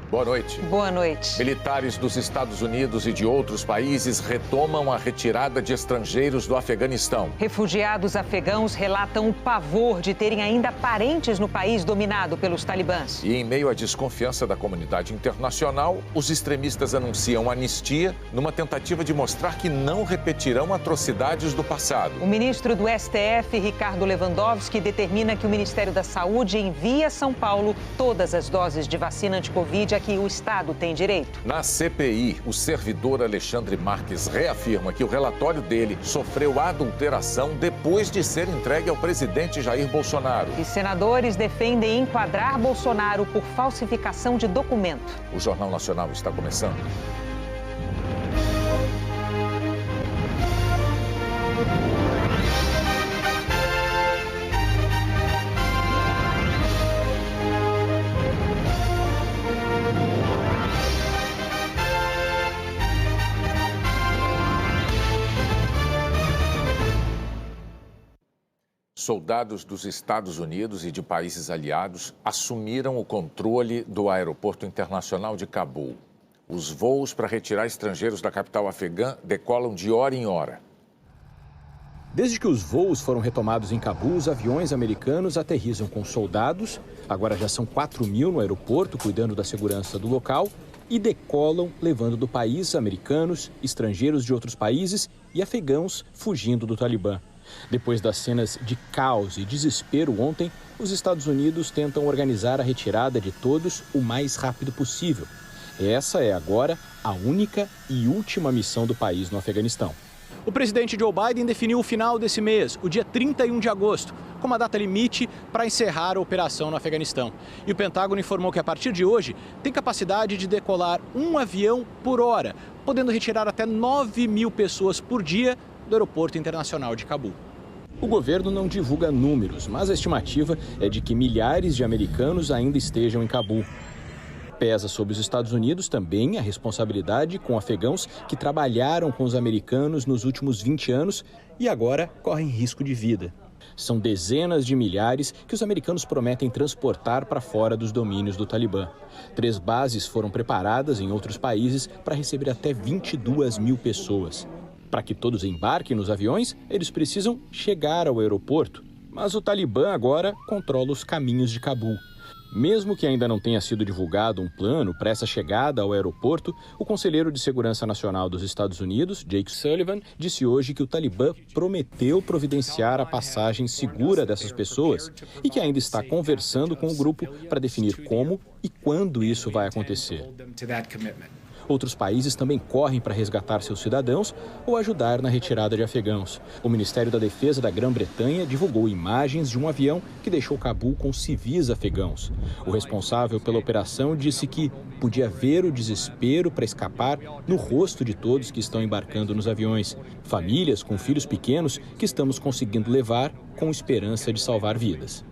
Boa noite. Boa noite. Militares dos Estados Unidos e de outros países retomam a retirada de estrangeiros do Afeganistão. Refugiados afegãos relatam o pavor de terem ainda parentes no país dominado pelos talibãs. E em meio à desconfiança da comunidade internacional, os extremistas anunciam anistia numa tentativa de mostrar que não repetirão atrocidades do passado. O ministro do STF, Ricardo Lewandowski, determina que o Ministério da Saúde envie a São Paulo todas as doses de vacina anti-Covid a que o Estado tem direito. Na CPI, o servidor Alexandre Marques reafirma que o relatório dele sofreu adulteração depois de ser entregue ao presidente Jair Bolsonaro. E senadores defendem enquadrar Bolsonaro por falsificação de documento. O Jornal Nacional está começando. Soldados dos Estados Unidos e de países aliados assumiram o controle do aeroporto internacional de Cabul. Os voos para retirar estrangeiros da capital afegã decolam de hora em hora. Desde que os voos foram retomados em Cabul, os aviões americanos aterrissam com soldados, agora já são 4.000 no aeroporto, cuidando da segurança do local, e decolam levando do país americanos, estrangeiros de outros países e afegãos fugindo do Talibã. Depois das cenas de caos e desespero ontem, os Estados Unidos tentam organizar a retirada de todos o mais rápido possível. Essa é agora a única e última missão do país no Afeganistão. O presidente Joe Biden definiu o final desse mês, o dia 31 de agosto, como a data limite para encerrar a operação no Afeganistão. E o Pentágono informou que a partir de hoje tem capacidade de decolar um avião por hora, podendo retirar até 9.000 pessoas por dia do Aeroporto Internacional de Cabul. O governo não divulga números, mas a estimativa é de que milhares de americanos ainda estejam em Cabul. Pesa sobre os Estados Unidos também a responsabilidade com afegãos que trabalharam com os americanos nos últimos 20 anos e agora correm risco de vida. São dezenas de milhares que os americanos prometem transportar para fora dos domínios do Talibã. 3 bases foram preparadas em outros países para receber até 22.000 pessoas. Para que todos embarquem nos aviões, eles precisam chegar ao aeroporto. Mas o Talibã agora controla os caminhos de Cabul. Mesmo que ainda não tenha sido divulgado um plano para essa chegada ao aeroporto, o conselheiro de Segurança Nacional dos Estados Unidos, Jake Sullivan, disse hoje que o Talibã prometeu providenciar a passagem segura dessas pessoas e que ainda está conversando com o grupo para definir como e quando isso vai acontecer. Outros países também correm para resgatar seus cidadãos ou ajudar na retirada de afegãos. O Ministério da Defesa da Grã-Bretanha divulgou imagens de um avião que deixou Cabul com civis afegãos. O responsável pela operação disse que podia ver o desespero para escapar no rosto de todos que estão embarcando nos aviões. Famílias com filhos pequenos que estamos conseguindo levar com esperança de salvar vidas.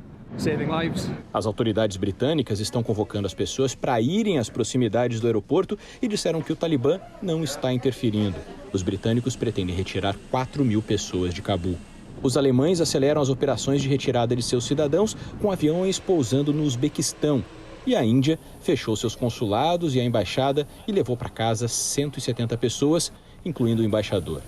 As autoridades britânicas estão convocando as pessoas para irem às proximidades do aeroporto e disseram que o Talibã não está interferindo. Os britânicos pretendem retirar 4.000 pessoas de Cabul. Os alemães aceleram as operações de retirada de seus cidadãos com aviões pousando no Uzbequistão. E a Índia fechou seus consulados e a embaixada e levou para casa 170 pessoas, incluindo o embaixador.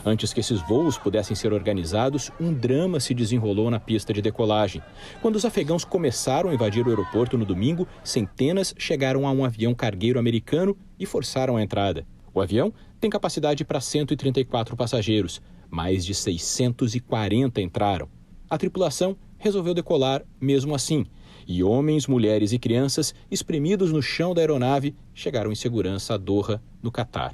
Antes que esses voos pudessem ser organizados, um drama se desenrolou na pista de decolagem. Quando os afegãos começaram a invadir o aeroporto no domingo, centenas chegaram a um avião cargueiro americano e forçaram a entrada. O avião tem capacidade para 134 passageiros. Mais de 640 entraram. A tripulação resolveu decolar mesmo assim. E homens, mulheres e crianças, espremidos no chão da aeronave, chegaram em segurança a Doha, no Catar.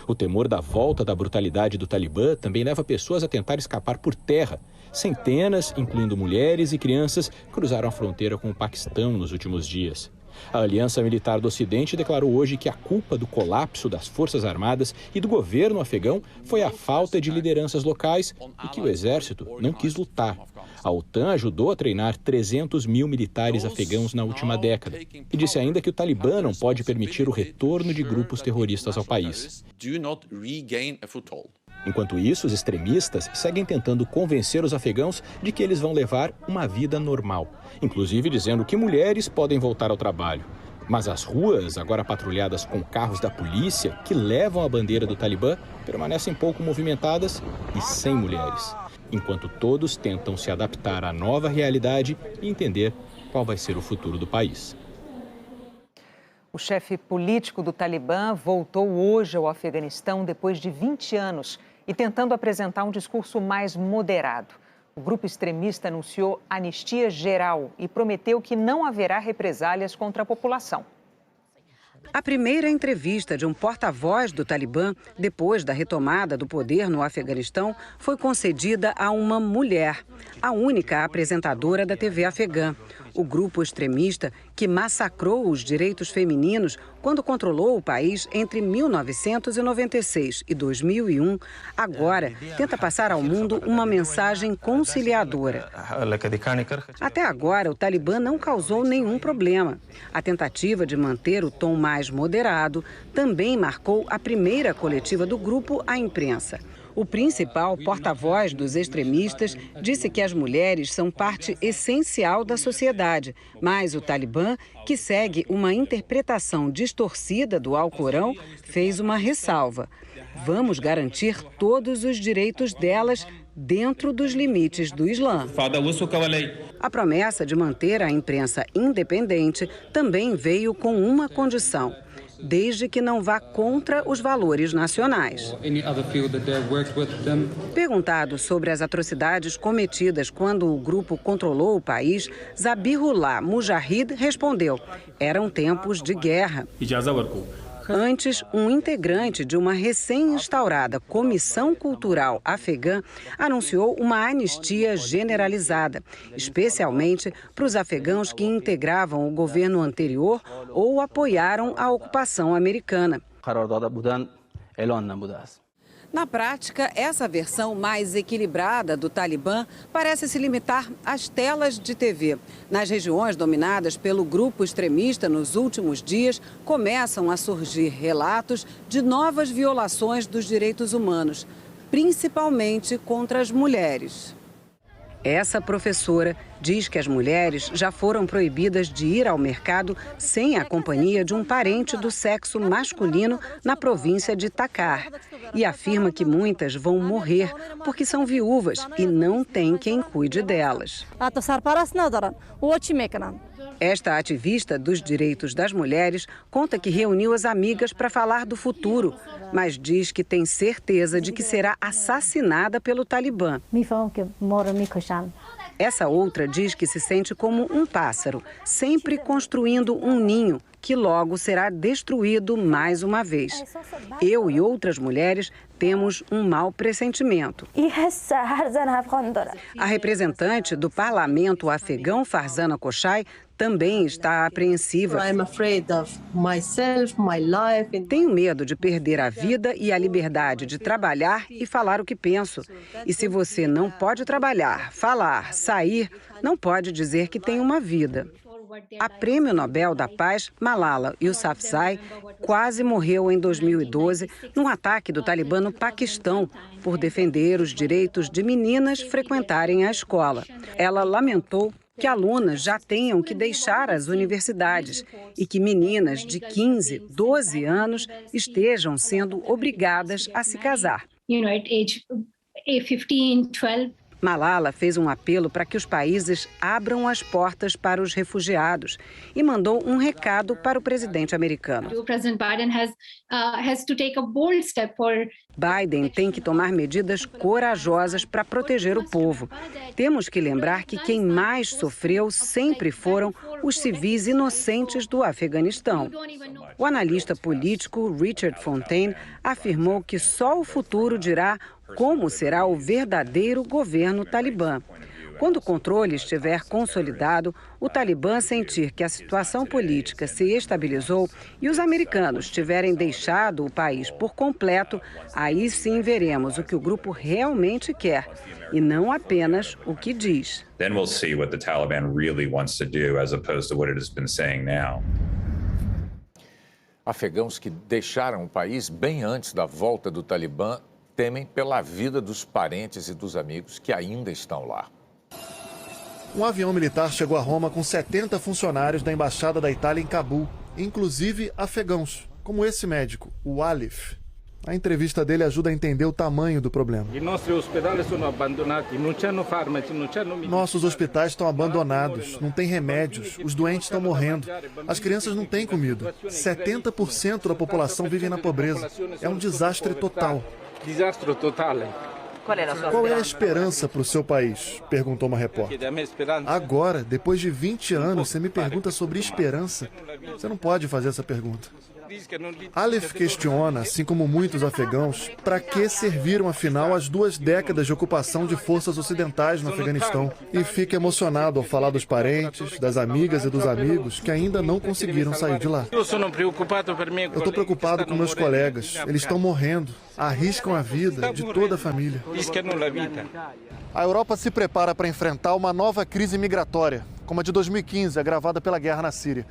O temor da volta da brutalidade do Talibã também leva pessoas a tentar escapar por terra. Centenas, incluindo mulheres e crianças, cruzaram a fronteira com o Paquistão nos últimos dias. A Aliança Militar do Ocidente declarou hoje que a culpa do colapso das Forças Armadas e do governo afegão foi a falta de lideranças locais e que o exército não quis lutar. A OTAN ajudou a treinar 300.000 militares afegãos na última década e disse ainda que o Talibã não pode permitir o retorno de grupos terroristas ao país. Enquanto isso, os extremistas seguem tentando convencer os afegãos de que eles vão levar uma vida normal, inclusive dizendo que mulheres podem voltar ao trabalho. Mas as ruas, agora patrulhadas com carros da polícia, que levam a bandeira do Talibã, permanecem pouco movimentadas e sem mulheres, enquanto todos tentam se adaptar à nova realidade e entender qual vai ser o futuro do país. O chefe político do Talibã voltou hoje ao Afeganistão depois de 20 anos e tentando apresentar um discurso mais moderado. O grupo extremista anunciou anistia geral e prometeu que não haverá represálias contra a população. A primeira entrevista de um porta-voz do Talibã, depois da retomada do poder no Afeganistão, foi concedida a uma mulher, a única apresentadora da TV afegã. O grupo extremista, que massacrou os direitos femininos quando controlou o país entre 1996 e 2001, agora tenta passar ao mundo uma mensagem conciliadora. Até agora, o Talibã não causou nenhum problema. A tentativa de manter o tom mais moderado também marcou a primeira coletiva do grupo à imprensa. O principal porta-voz dos extremistas disse que as mulheres são parte essencial da sociedade, mas o Talibã, que segue uma interpretação distorcida do Alcorão, fez uma ressalva. Vamos garantir todos os direitos delas dentro dos limites do Islã. A promessa de manter a imprensa independente também veio com uma condição: desde que não vá contra os valores nacionais. Perguntado sobre as atrocidades cometidas quando o grupo controlou o país, Zabihullah Mujahid respondeu: eram tempos de guerra. Antes, um integrante de uma recém-instaurada Comissão Cultural Afegã anunciou uma anistia generalizada, especialmente para os afegãos que integravam o governo anterior ou apoiaram a ocupação americana. Na prática, essa versão mais equilibrada do Talibã parece se limitar às telas de TV. Nas regiões dominadas pelo grupo extremista nos últimos dias, começam a surgir relatos de novas violações dos direitos humanos, principalmente contra as mulheres. Essa professora diz que as mulheres já foram proibidas de ir ao mercado sem a companhia de um parente do sexo masculino na província de Takhar. E afirma que muitas vão morrer porque são viúvas e não tem quem cuide delas. Esta ativista dos direitos das mulheres conta que reuniu as amigas para falar do futuro, mas diz que tem certeza de que será assassinada pelo Talibã. Essa outra diz que se sente como um pássaro, sempre construindo um ninho que logo será destruído mais uma vez. Eu e outras mulheres temos um mau pressentimento. A representante do parlamento afegão, Farzana Koshai, também está apreensiva. Tenho medo de perder a vida e a liberdade de trabalhar e falar o que penso. E se você não pode trabalhar, falar, sair, não pode dizer que tem uma vida. A Prêmio Nobel da Paz, Malala Yousafzai, quase morreu em 2012 num ataque do Talibã no Paquistão por defender os direitos de meninas frequentarem a escola. Ela lamentou que alunas já tenham que deixar as universidades e que meninas de 15, 12 anos estejam sendo obrigadas a se casar. Malala fez um apelo para que os países abram as portas para os refugiados e mandou um recado para o presidente americano. Biden tem que tomar medidas corajosas para proteger o povo. Temos que lembrar que quem mais sofreu sempre foram os civis inocentes do Afeganistão. O analista político Richard Fontaine afirmou que só o futuro dirá como será o verdadeiro governo talibã. Quando o controle estiver consolidado, o Talibã sentir que a situação política se estabilizou e os americanos tiverem deixado o país por completo, aí sim veremos o que o grupo realmente quer e não apenas o que diz. Then we'll see what the Taliban really wants to do as opposed to what it has been saying now. Afegãos que deixaram o país bem antes da volta do Talibã temem pela vida dos parentes e dos amigos que ainda estão lá. Um avião militar chegou a Roma com 70 funcionários da Embaixada da Itália em Cabul. inclusive afegãos, como esse médico, o Alif. A entrevista dele ajuda a entender o tamanho do problema. Nossos hospitais estão abandonados, não tem remédios, os doentes estão morrendo, as crianças não têm comida. 70% da população vive na pobreza. É um desastre total. Qual é a esperança para o seu país? Perguntou uma repórter. Agora, depois de 20 anos, você me pergunta sobre esperança? Você não pode fazer essa pergunta. Alif questiona, assim como muitos afegãos, para que serviram afinal as 2 décadas de ocupação de forças ocidentais no Afeganistão. E fica emocionado ao falar dos parentes, das amigas e dos amigos que ainda não conseguiram sair de lá. Eu estou preocupado com meus colegas. Eles estão morrendo, arriscam a vida de toda a família. A Europa se prepara para enfrentar uma nova crise migratória, como a de 2015, agravada pela guerra na Síria.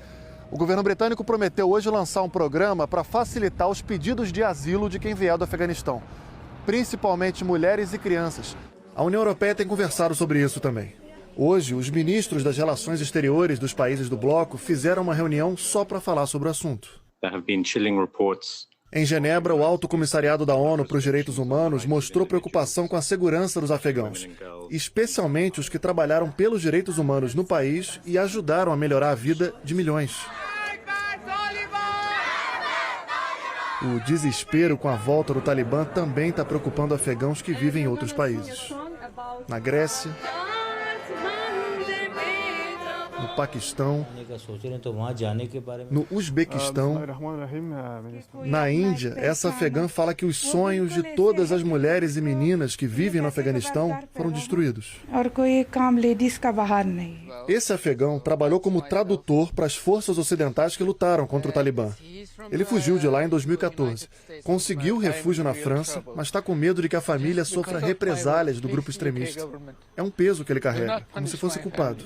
O governo britânico prometeu hoje lançar um programa para facilitar os pedidos de asilo de quem vier do Afeganistão, principalmente mulheres e crianças. A União Europeia tem conversado sobre isso também. Hoje, os ministros das relações exteriores dos países do bloco fizeram uma reunião só para falar sobre o assunto. Em Genebra, o Alto Comissariado da ONU para os Direitos Humanos mostrou preocupação com a segurança dos afegãos, especialmente os que trabalharam pelos direitos humanos no país e ajudaram a melhorar a vida de milhões. O desespero com a volta do Talibã também está preocupando afegãos que vivem em outros países. Na Grécia, no Paquistão, no Uzbequistão, na Índia, essa afegã fala que os sonhos de todas as mulheres e meninas que vivem no Afeganistão foram destruídos. Esse afegão trabalhou como tradutor para as forças ocidentais que lutaram contra o Talibã. Ele fugiu de lá em 2014. Conseguiu refúgio na França, mas está com medo de que a família sofra represálias do grupo extremista. É um peso que ele carrega, como se fosse culpado.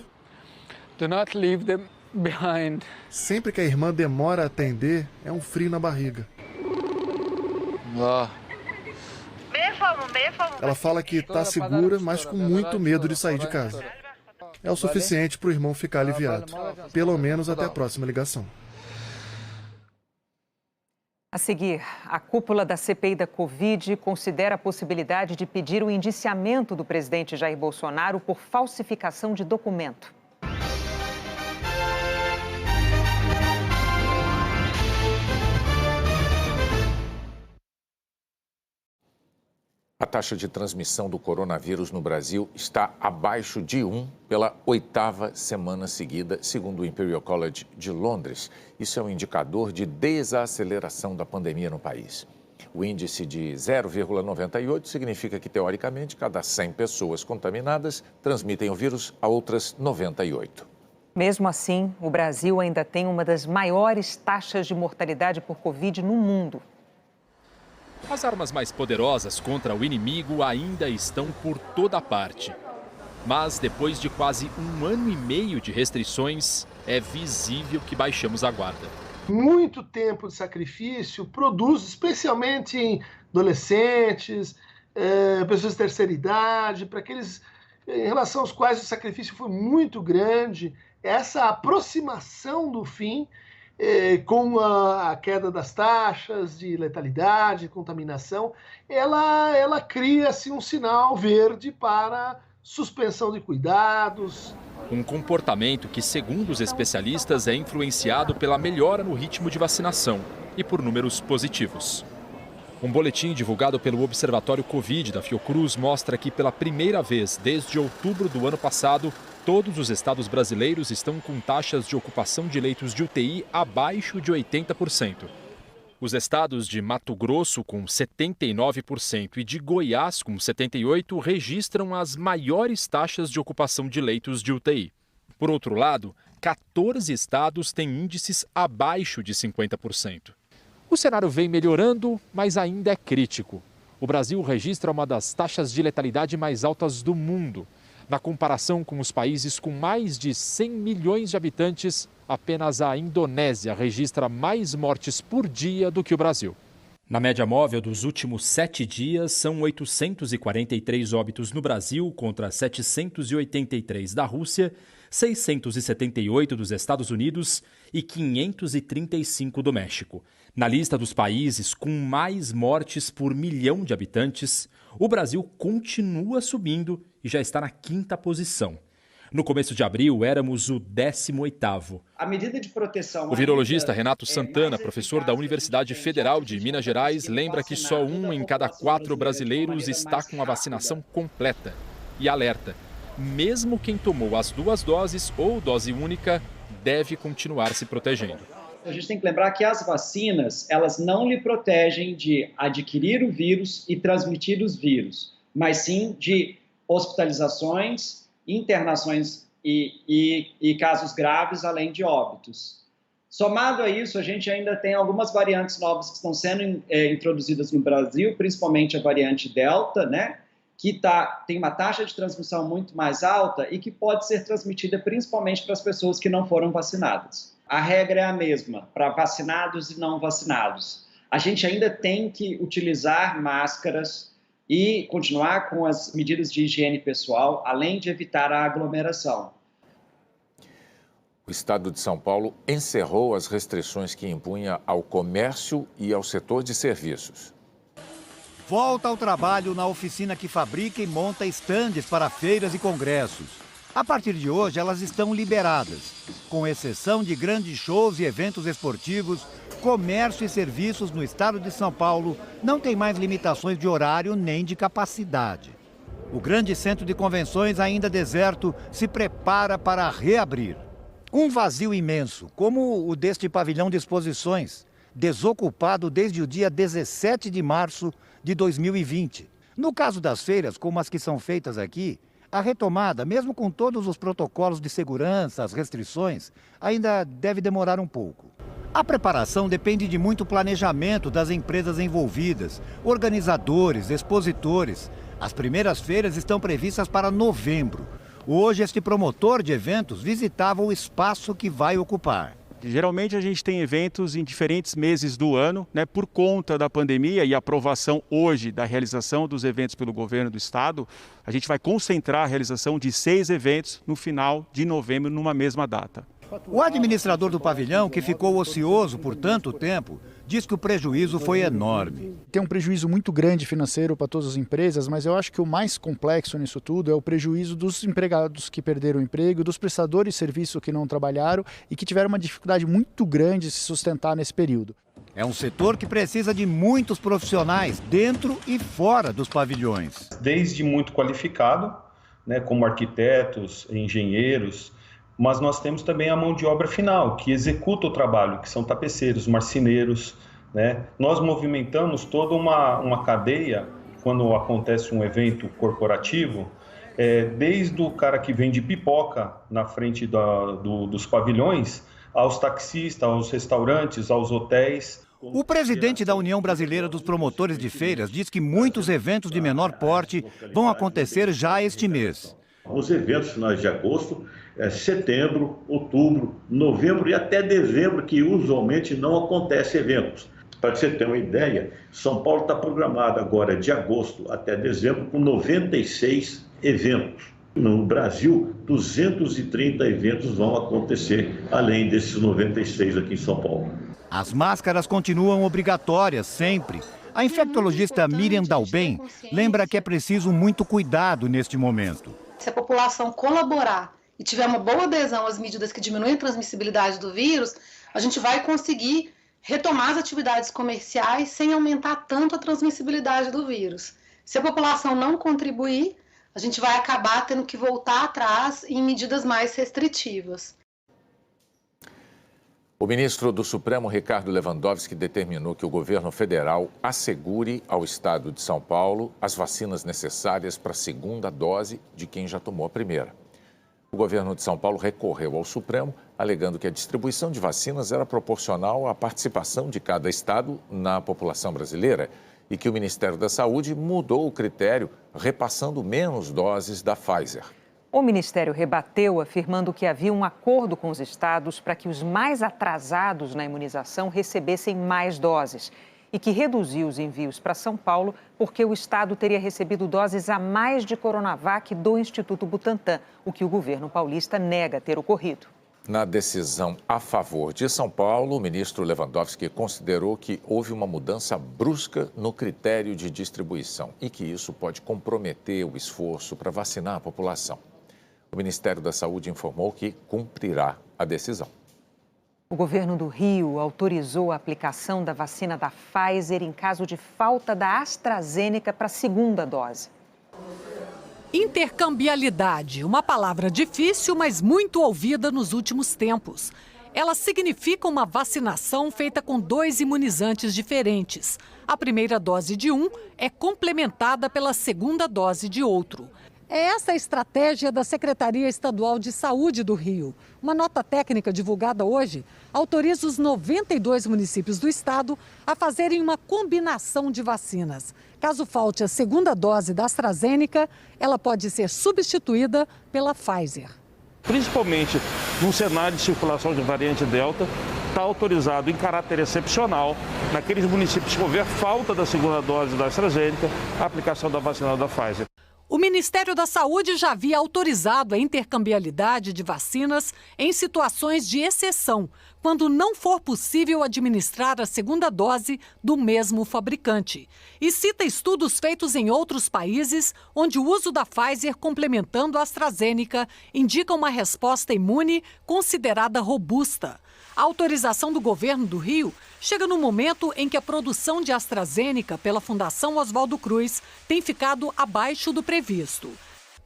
Sempre que a irmã demora a atender, é um frio na barriga. Ela fala que está segura, mas com muito medo de sair de casa. É o suficiente para o irmão ficar aliviado, pelo menos até a próxima ligação. A seguir, a cúpula da CPI da Covid considera a possibilidade de pedir o indiciamento do presidente Jair Bolsonaro por falsificação de documento. A taxa de transmissão do coronavírus no Brasil está abaixo de 1 pela 8ª semana seguida, segundo o Imperial College de Londres. Isso é um indicador de desaceleração da pandemia no país. O índice de 0,98 significa que, teoricamente, cada 100 pessoas contaminadas transmitem o vírus a outras 98. Mesmo assim, o Brasil ainda tem uma das maiores taxas de mortalidade por Covid no mundo. As armas mais poderosas contra o inimigo ainda estão por toda parte. Mas depois de quase 1 ano e meio de restrições, é visível que baixamos a guarda. Muito tempo de sacrifício produz, especialmente em adolescentes, pessoas de terceira idade, para aqueles em relação aos quais o sacrifício foi muito grande, essa aproximação do fim com a queda das taxas de letalidade, contaminação, ela cria assim, um sinal verde para suspensão de cuidados. Um comportamento que, segundo os especialistas, é influenciado pela melhora no ritmo de vacinação e por números positivos. Um boletim divulgado pelo Observatório Covid da Fiocruz mostra que, pela primeira vez desde outubro do ano passado, todos os estados brasileiros estão com taxas de ocupação de leitos de UTI abaixo de 80%. Os estados de Mato Grosso, com 79%, e de Goiás, com 78%, registram as maiores taxas de ocupação de leitos de UTI. Por outro lado, 14 estados têm índices abaixo de 50%. O cenário vem melhorando, mas ainda é crítico. O Brasil registra uma das taxas de letalidade mais altas do mundo. Na comparação com os países com mais de 100 milhões de habitantes, apenas a Indonésia registra mais mortes por dia do que o Brasil. Na média móvel dos últimos 7 dias, são 843 óbitos no Brasil contra 783 da Rússia, 678 dos Estados Unidos e 535 do México. Na lista dos países com mais mortes por milhão de habitantes, o Brasil continua subindo e já está na 5ª posição. No começo de abril, éramos o 18º. A medida de proteção... O virologista Renato Santana, professor da Universidade Federal de Minas Gerais, lembra que só 1 em cada 4 brasileiros está com a vacinação completa. E alerta, mesmo quem tomou as 2 doses ou dose única, deve continuar se protegendo. A gente tem que lembrar que as vacinas, elas não lhe protegem de adquirir o vírus e transmitir os vírus, mas sim de hospitalizações, internações e casos graves, além de óbitos. Somado a isso, a gente ainda tem algumas variantes novas que estão sendo introduzidas no Brasil, principalmente a variante Delta, né, que tem uma taxa de transmissão muito mais alta e que pode ser transmitida principalmente para as pessoas que não foram vacinadas. A regra é a mesma para vacinados e não vacinados. A gente ainda tem que utilizar máscaras e continuar com as medidas de higiene pessoal, além de evitar a aglomeração. O Estado de São Paulo encerrou as restrições que impunha ao comércio e ao setor de serviços. Volta ao trabalho na oficina que fabrica e monta estandes para feiras e congressos. A partir de hoje, elas estão liberadas. Com exceção de grandes shows e eventos esportivos, comércio e serviços no estado de São Paulo não tem mais limitações de horário nem de capacidade. O grande centro de convenções, ainda deserto, se prepara para reabrir. Um vazio imenso, como o deste pavilhão de exposições, desocupado desde o dia 17 de março de 2020. No caso das feiras, como as que são feitas aqui, a retomada, mesmo com todos os protocolos de segurança, as restrições, ainda deve demorar um pouco. A preparação depende de muito planejamento das empresas envolvidas, organizadores, expositores. As primeiras feiras estão previstas para novembro. Hoje, este promotor de eventos visitava o espaço que vai ocupar. Geralmente a gente tem eventos em diferentes meses do ano, né, por conta da pandemia e aprovação hoje da realização dos eventos pelo governo do estado, a gente vai concentrar a realização de 6 eventos no final de novembro, numa mesma data. O administrador do pavilhão, que ficou ocioso por tanto tempo, diz que o prejuízo foi enorme. Tem um prejuízo muito grande financeiro para todas as empresas, mas eu acho que o mais complexo nisso tudo é o prejuízo dos empregados que perderam o emprego, dos prestadores de serviço que não trabalharam e que tiveram uma dificuldade muito grande de se sustentar nesse período. É um setor que precisa de muitos profissionais dentro e fora dos pavilhões. Desde muito qualificado, né, como arquitetos, engenheiros, mas nós temos também a mão de obra final, que executa o trabalho, que são tapeceiros, marceneiros, né? Nós movimentamos toda uma cadeia quando acontece um evento corporativo, desde o cara que vende pipoca na frente dos pavilhões, aos taxistas, aos restaurantes, aos hotéis. O presidente da União Brasileira dos Promotores de Feiras diz que muitos eventos de menor porte vão acontecer já este mês. Os eventos finais de agosto, setembro, outubro, novembro e até dezembro, que usualmente não acontecem eventos. Para você ter uma ideia, São Paulo está programado agora de agosto até dezembro com 96 eventos. No Brasil, 230 eventos vão acontecer, além desses 96 aqui em São Paulo. As máscaras continuam obrigatórias sempre. A infectologista Miriam Dalben lembra que é preciso muito cuidado neste momento. Se a população colaborar e tiver uma boa adesão às medidas que diminuem a transmissibilidade do vírus, a gente vai conseguir retomar as atividades comerciais sem aumentar tanto a transmissibilidade do vírus. Se a população não contribuir, a gente vai acabar tendo que voltar atrás em medidas mais restritivas. O ministro do Supremo, Ricardo Lewandowski, determinou que o governo federal assegure ao estado de São Paulo as vacinas necessárias para a segunda dose de quem já tomou a primeira. O governo de São Paulo recorreu ao Supremo, alegando que a distribuição de vacinas era proporcional à participação de cada estado na população brasileira e que o Ministério da Saúde mudou o critério, repassando menos doses da Pfizer. O Ministério rebateu, afirmando que havia um acordo com os estados para que os mais atrasados na imunização recebessem mais doses e que reduziu os envios para São Paulo porque o estado teria recebido doses a mais de Coronavac do Instituto Butantan, o que o governo paulista nega ter ocorrido. Na decisão a favor de São Paulo, o ministro Lewandowski considerou que houve uma mudança brusca no critério de distribuição e que isso pode comprometer o esforço para vacinar a população. O Ministério da Saúde informou que cumprirá a decisão. O governo do Rio autorizou a aplicação da vacina da Pfizer em caso de falta da AstraZeneca para a segunda dose. Intercambialidade, uma palavra difícil, mas muito ouvida nos últimos tempos. Ela significa uma vacinação feita com 2 imunizantes diferentes. A primeira dose de um é complementada pela segunda dose de outro. É essa a estratégia da Secretaria Estadual de Saúde do Rio. Uma nota técnica divulgada hoje autoriza os 92 municípios do estado a fazerem uma combinação de vacinas. Caso falte a segunda dose da AstraZeneca, ela pode ser substituída pela Pfizer. Principalmente no cenário de circulação de variante Delta, está autorizado em caráter excepcional, naqueles municípios que houver falta da segunda dose da AstraZeneca, a aplicação da vacina da Pfizer. O Ministério da Saúde já havia autorizado a intercambialidade de vacinas em situações de exceção, quando não for possível administrar a segunda dose do mesmo fabricante. E cita estudos feitos em outros países, onde o uso da Pfizer complementando a AstraZeneca indica uma resposta imune considerada robusta. A autorização do governo do Rio chega no momento em que a produção de AstraZeneca pela Fundação Oswaldo Cruz tem ficado abaixo do previsto.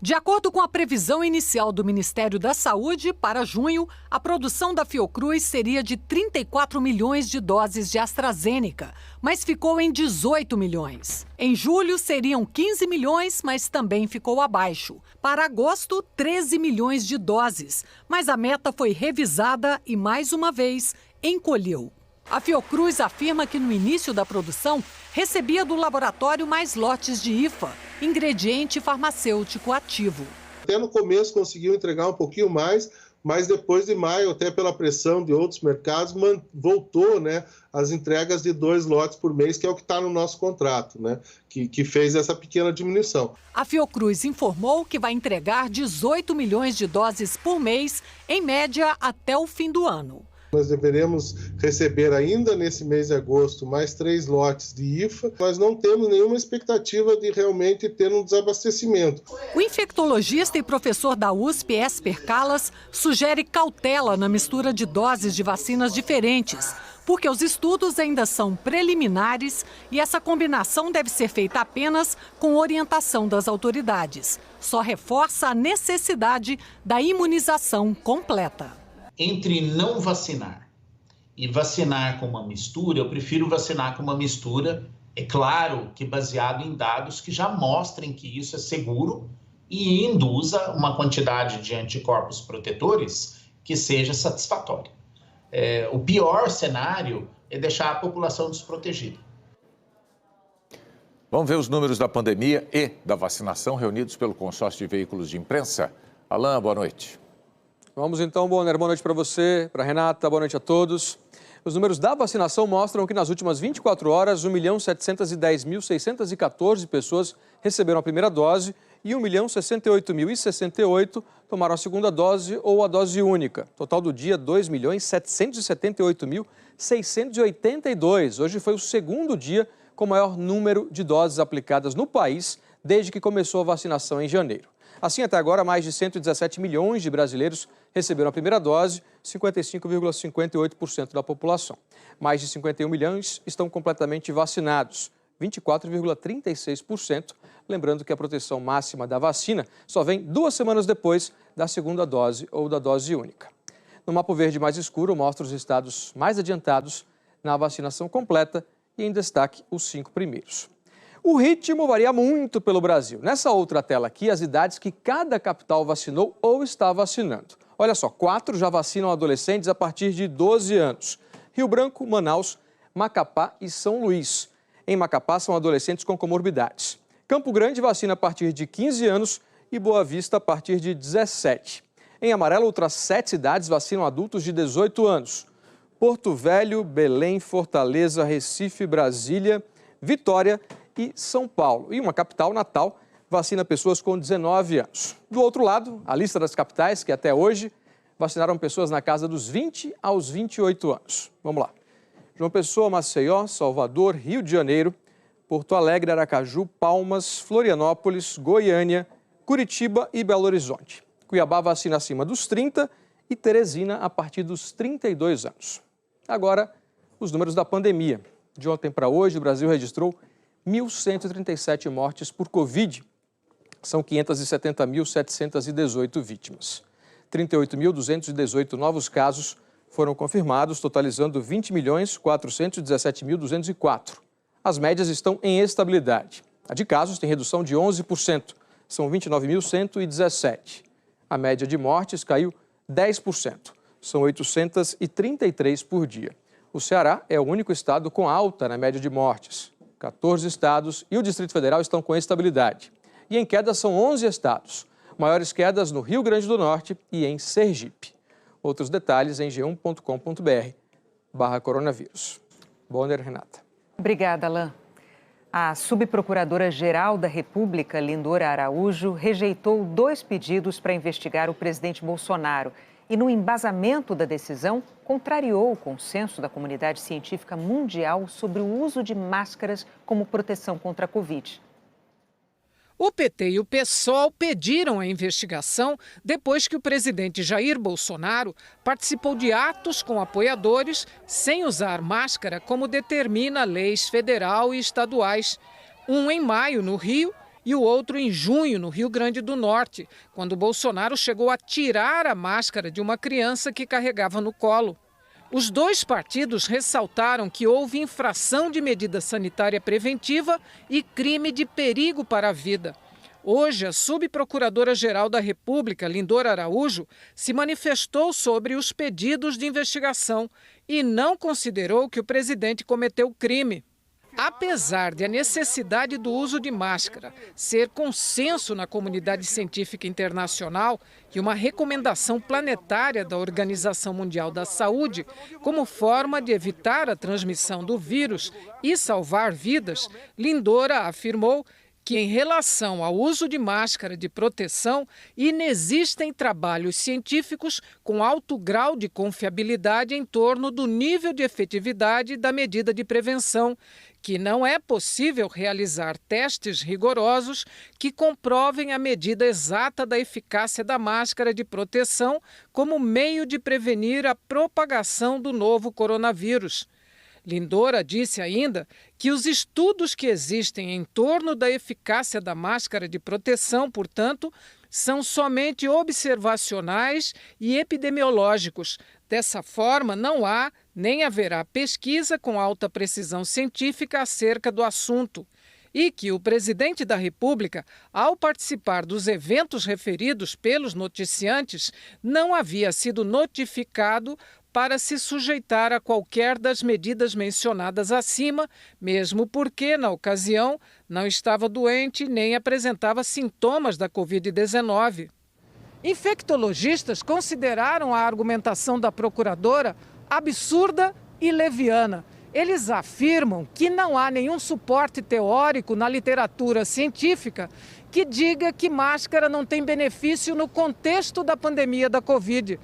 De acordo com a previsão inicial do Ministério da Saúde, para junho, a produção da Fiocruz seria de 34 milhões de doses de AstraZeneca, mas ficou em 18 milhões. Em julho, seriam 15 milhões, mas também ficou abaixo. Para agosto, 13 milhões de doses, mas a meta foi revisada e, mais uma vez, encolheu. A Fiocruz afirma que no início da produção recebia do laboratório mais lotes de IFA, ingrediente farmacêutico ativo. Até no começo conseguiu entregar um pouquinho mais, mas depois de maio, até pela pressão de outros mercados, voltou, as entregas de 2 lotes por mês, que é o que está no nosso contrato, que fez essa pequena diminuição. A Fiocruz informou que vai entregar 18 milhões de doses por mês, em média até o fim do ano. Nós deveremos receber ainda nesse mês de agosto mais 3 lotes de IFA. Nós não temos nenhuma expectativa de realmente ter um desabastecimento. O infectologista e professor da USP, Esper Calas, sugere cautela na mistura de doses de vacinas diferentes, porque os estudos ainda são preliminares e essa combinação deve ser feita apenas com orientação das autoridades. Só reforça a necessidade da imunização completa. Entre não vacinar e vacinar com uma mistura, eu prefiro vacinar com uma mistura, é claro que baseado em dados que já mostrem que isso é seguro e induza uma quantidade de anticorpos protetores que seja satisfatória. O pior cenário é deixar a população desprotegida. Vamos ver os números da pandemia e da vacinação reunidos pelo consórcio de veículos de imprensa. Alain, boa noite. Vamos então, Bonner, boa noite para você, para a Renata, boa noite a todos. Os números da vacinação mostram que nas últimas 24 horas, 1.710.614 pessoas receberam a primeira dose e 1.068.068 tomaram a segunda dose ou a dose única. Total do dia, 2.778.682. Hoje foi o segundo dia com o maior número de doses aplicadas no país desde que começou a vacinação em janeiro. Assim, até agora, mais de 117 milhões de brasileiros receberam a primeira dose, 55,58% da população. Mais de 51 milhões estão completamente vacinados, 24,36%. Lembrando que a proteção máxima da vacina só vem 2 semanas depois da segunda dose ou da dose única. No mapa verde mais escuro, mostra os estados mais adiantados na vacinação completa e, em destaque, os 5 primeiros. O ritmo varia muito pelo Brasil. Nessa outra tela aqui, as idades que cada capital vacinou ou está vacinando. Olha só, 4 já vacinam adolescentes a partir de 12 anos. Rio Branco, Manaus, Macapá e São Luís. Em Macapá são adolescentes com comorbidades. Campo Grande vacina a partir de 15 anos e Boa Vista a partir de 17. Em amarelo, outras 7 cidades vacinam adultos de 18 anos. Porto Velho, Belém, Fortaleza, Recife, Brasília, Vitória e São Paulo. E uma capital, Natal, vacina pessoas com 19 anos. Do outro lado, a lista das capitais que até hoje vacinaram pessoas na casa dos 20 aos 28 anos. Vamos lá. João Pessoa, Maceió, Salvador, Rio de Janeiro, Porto Alegre, Aracaju, Palmas, Florianópolis, Goiânia, Curitiba e Belo Horizonte. Cuiabá vacina acima dos 30 e Teresina a partir dos 32 anos. Agora, os números da pandemia. De ontem para hoje, o Brasil registrou 1.137 mortes por Covid. São 570.718 vítimas. 38.218 novos casos foram confirmados, totalizando 20.417.204. As médias estão em estabilidade. A de casos tem redução de 11%, são 29.117. A média de mortes caiu 10%, são 833 por dia. O Ceará é o único estado com alta na média de mortes. 14 estados e o Distrito Federal estão com estabilidade. E em queda são 11 estados. Maiores quedas no Rio Grande do Norte e em Sergipe. Outros detalhes em g1.com.br/coronavírus. Bonner, Renata. Obrigada, Alain. A subprocuradora-geral da República, Lindora Araújo, rejeitou 2 pedidos para investigar o presidente Bolsonaro e, no embasamento da decisão, contrariou o consenso da comunidade científica mundial sobre o uso de máscaras como proteção contra a Covid. O PT e o PSOL pediram a investigação depois que o presidente Jair Bolsonaro participou de atos com apoiadores sem usar máscara, como determina leis federal e estaduais. Um em maio, no Rio, e o outro em junho, no Rio Grande do Norte, quando Bolsonaro chegou a tirar a máscara de uma criança que carregava no colo. Os 2 partidos ressaltaram que houve infração de medida sanitária preventiva e crime de perigo para a vida. Hoje, a subprocuradora-geral da República, Lindora Araújo, se manifestou sobre os pedidos de investigação e não considerou que o presidente cometeu crime. Apesar de a necessidade do uso de máscara ser consenso na comunidade científica internacional e uma recomendação planetária da Organização Mundial da Saúde como forma de evitar a transmissão do vírus e salvar vidas, Lindora afirmou que, em relação ao uso de máscara de proteção, inexistem trabalhos científicos com alto grau de confiabilidade em torno do nível de efetividade da medida de prevenção, que não é possível realizar testes rigorosos que comprovem a medida exata da eficácia da máscara de proteção como meio de prevenir a propagação do novo coronavírus. Lindora disse ainda que os estudos que existem em torno da eficácia da máscara de proteção, portanto, são somente observacionais e epidemiológicos. Dessa forma, não há nem haverá pesquisa com alta precisão científica acerca do assunto. E que o presidente da República, ao participar dos eventos referidos pelos noticiantes, não havia sido notificado para se sujeitar a qualquer das medidas mencionadas acima, mesmo porque, na ocasião, não estava doente nem apresentava sintomas da Covid-19. Infectologistas consideraram a argumentação da procuradora absurda e leviana. Eles afirmam que não há nenhum suporte teórico na literatura científica que diga que máscara não tem benefício no contexto da pandemia da Covid.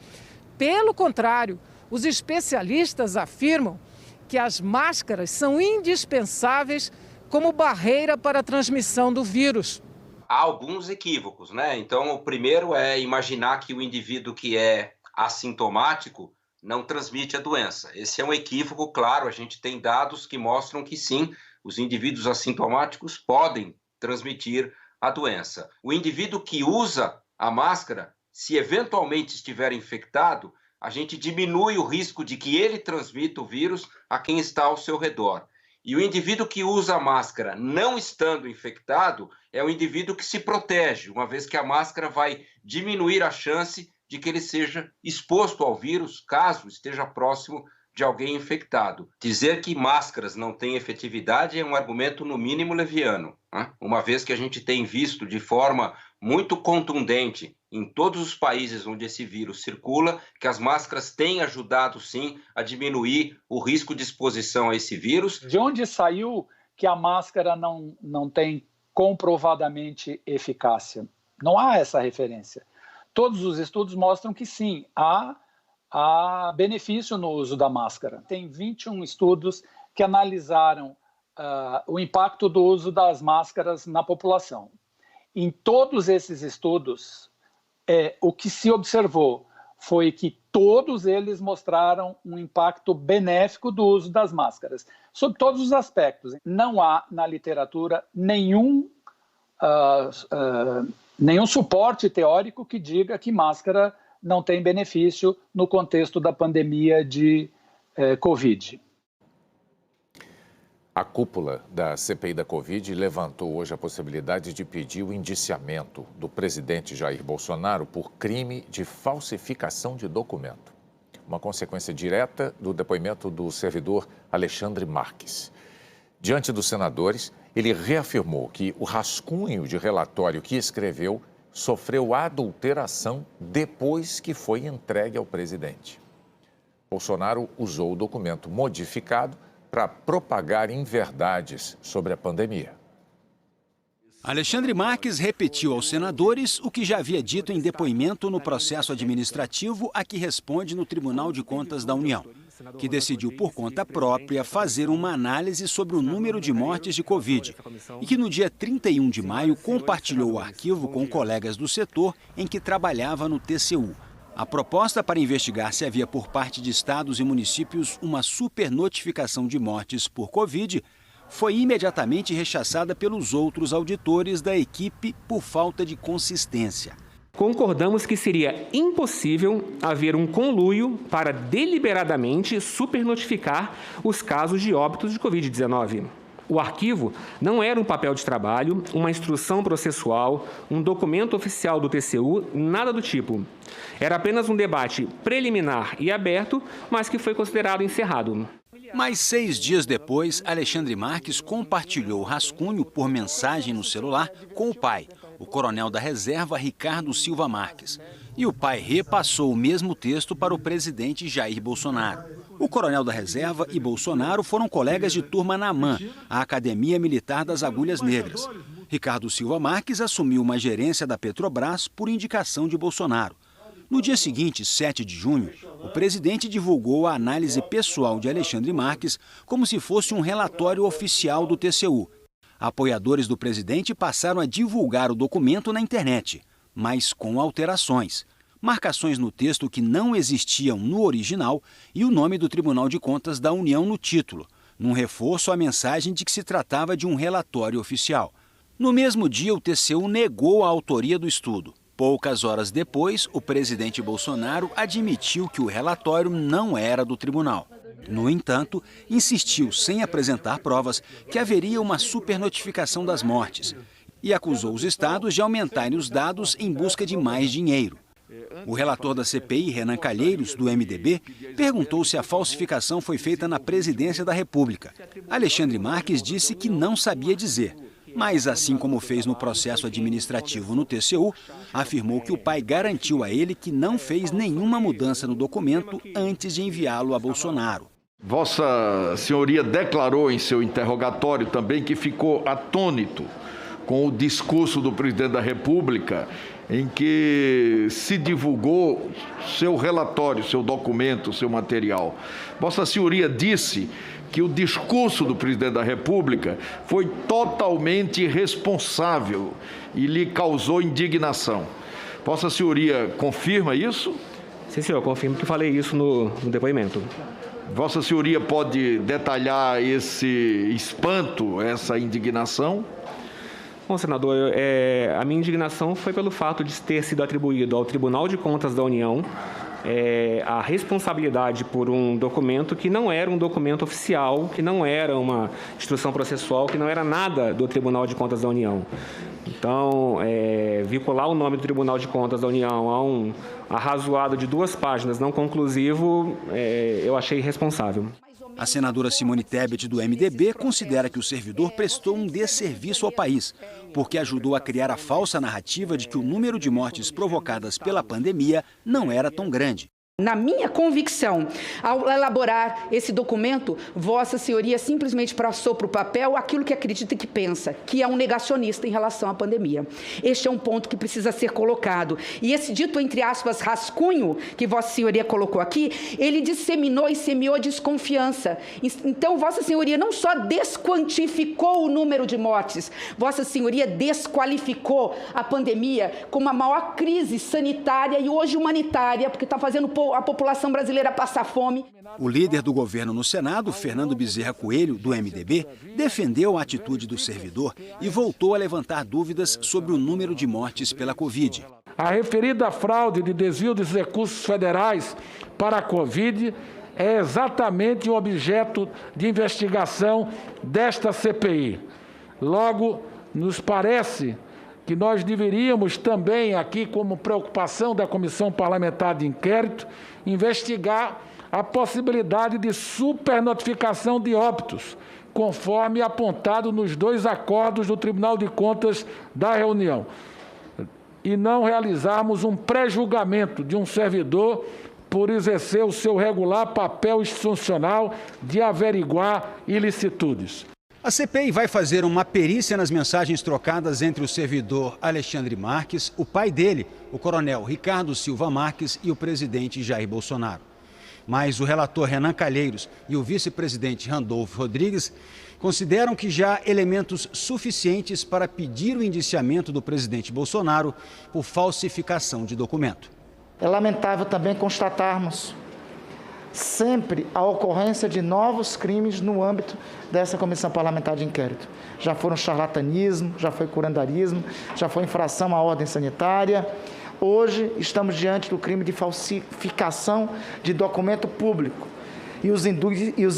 Pelo contrário, os especialistas afirmam que as máscaras são indispensáveis como barreira para a transmissão do vírus. Há alguns equívocos, né? Então, o primeiro é imaginar que o indivíduo que é assintomático não transmite a doença. Esse é um equívoco, claro, a gente tem dados que mostram que sim, os indivíduos assintomáticos podem transmitir a doença. O indivíduo que usa a máscara, se eventualmente estiver infectado, a gente diminui o risco de que ele transmita o vírus a quem está ao seu redor. E o indivíduo que usa a máscara não estando infectado é o indivíduo que se protege, uma vez que a máscara vai diminuir a chance de que ele seja exposto ao vírus, caso esteja próximo de alguém infectado. Dizer que máscaras não têm efetividade é um argumento, no mínimo, leviano, né? Uma vez que a gente tem visto de forma muito contundente em todos os países onde esse vírus circula, que as máscaras têm ajudado, sim, a diminuir o risco de exposição a esse vírus. De onde saiu que a máscara não tem comprovadamente eficácia? Não há essa referência. Todos os estudos mostram que sim, há benefício no uso da máscara. Tem 21 estudos que analisaram o impacto do uso das máscaras na população. Em todos esses estudos, o que se observou foi que todos eles mostraram um impacto benéfico do uso das máscaras, sob todos os aspectos. Não há na literatura nenhum suporte teórico que diga que máscara não tem benefício no contexto da pandemia de Covid. A cúpula da CPI da Covid levantou hoje a possibilidade de pedir o indiciamento do presidente Jair Bolsonaro por crime de falsificação de documento. Uma consequência direta do depoimento do servidor Alexandre Marques. Diante dos senadores, ele reafirmou que o rascunho de relatório que escreveu sofreu adulteração depois que foi entregue ao presidente. Bolsonaro usou o documento modificado para propagar inverdades sobre a pandemia. Alexandre Marques repetiu aos senadores o que já havia dito em depoimento no processo administrativo a que responde no Tribunal de Contas da União, que decidiu por conta própria fazer uma análise sobre o número de mortes de Covid e que no dia 31 de maio compartilhou o arquivo com colegas do setor em que trabalhava no TCU. A proposta para investigar se havia por parte de estados e municípios uma supernotificação de mortes por Covid foi imediatamente rechaçada pelos outros auditores da equipe por falta de consistência. Concordamos que seria impossível haver um conluio para deliberadamente supernotificar os casos de óbitos de Covid-19. O arquivo não era um papel de trabalho, uma instrução processual, um documento oficial do TCU, nada do tipo. Era apenas um debate preliminar e aberto, mas que foi considerado encerrado. Mas 6 dias depois, Alexandre Marques compartilhou o rascunho por mensagem no celular com o pai, o coronel da reserva Ricardo Silva Marques. E o pai repassou o mesmo texto para o presidente Jair Bolsonaro. O coronel da reserva e Bolsonaro foram colegas de turma na AMAN, a Academia Militar das Agulhas Negras. Ricardo Silva Marques assumiu uma gerência da Petrobras por indicação de Bolsonaro. No dia seguinte, 7 de junho, o presidente divulgou a análise pessoal de Alexandre Marques como se fosse um relatório oficial do TCU. Apoiadores do presidente passaram a divulgar o documento na internet, mas com alterações. Marcações no texto que não existiam no original e o nome do Tribunal de Contas da União no título, num reforço à mensagem de que se tratava de um relatório oficial. No mesmo dia, o TCU negou a autoria do estudo. Poucas horas depois, o presidente Bolsonaro admitiu que o relatório não era do tribunal. No entanto, insistiu, sem apresentar provas, que haveria uma supernotificação das mortes e acusou os estados de aumentarem os dados em busca de mais dinheiro. O relator da CPI, Renan Calheiros, do MDB, perguntou se a falsificação foi feita na presidência da República. Alexandre Marques disse que não sabia dizer, mas, assim como fez no processo administrativo no TCU, afirmou que o pai garantiu a ele que não fez nenhuma mudança no documento antes de enviá-lo a Bolsonaro. Vossa Senhoria declarou em seu interrogatório também que ficou atônito com o discurso do presidente da República, em que se divulgou seu relatório, seu documento, seu material. Vossa Senhoria disse que o discurso do presidente da República foi totalmente irresponsável e lhe causou indignação. Vossa Senhoria confirma isso? Sim, senhor, confirmo que falei isso no depoimento. Vossa Senhoria pode detalhar esse espanto, essa indignação? Bom, senador, a minha indignação foi pelo fato de ter sido atribuído ao Tribunal de Contas da União a responsabilidade por um documento que não era um documento oficial, que não era uma instrução processual, que não era nada do Tribunal de Contas da União. Então, vincular o nome do Tribunal de Contas da União a um arrazoado de 2 páginas não conclusivo, eu achei irresponsável. A senadora Simone Tebet, do MDB, considera que o servidor prestou um desserviço ao país, porque ajudou a criar a falsa narrativa de que o número de mortes provocadas pela pandemia não era tão grande. Na minha convicção, ao elaborar esse documento, Vossa Senhoria simplesmente passou para o papel aquilo que acredita e que pensa, que é um negacionista em relação à pandemia. Este é um ponto que precisa ser colocado. E esse dito, entre aspas, rascunho que Vossa Senhoria colocou aqui, ele disseminou e semeou desconfiança. Então, Vossa Senhoria não só desquantificou o número de mortes, Vossa Senhoria desqualificou a pandemia como a maior crise sanitária e hoje humanitária, porque está fazendo a população brasileira passar fome. O líder do governo no Senado, Fernando Bezerra Coelho, do MDB, defendeu a atitude do servidor e voltou a levantar dúvidas sobre o número de mortes pela Covid. A referida fraude de desvio dos recursos federais para a Covid é exatamente o objeto de investigação desta CPI. Logo, nos parece que nós deveríamos também, aqui como preocupação da Comissão Parlamentar de Inquérito, investigar a possibilidade de supernotificação de óbitos, conforme apontado nos 2 acordos do Tribunal de Contas da reunião, e não realizarmos um pré-julgamento de um servidor por exercer o seu regular papel institucional de averiguar ilicitudes. A CPI vai fazer uma perícia nas mensagens trocadas entre o servidor Alexandre Marques, o pai dele, o coronel Ricardo Silva Marques, e o presidente Jair Bolsonaro. Mas o relator Renan Calheiros e o vice-presidente Randolfo Rodrigues consideram que já há elementos suficientes para pedir o indiciamento do presidente Bolsonaro por falsificação de documento. É lamentável também constatarmos sempre a ocorrência de novos crimes no âmbito dessa comissão parlamentar de inquérito. Já foram charlatanismo, já foi curandarismo, já foi infração à ordem sanitária. Hoje estamos diante do crime de falsificação de documento público. E os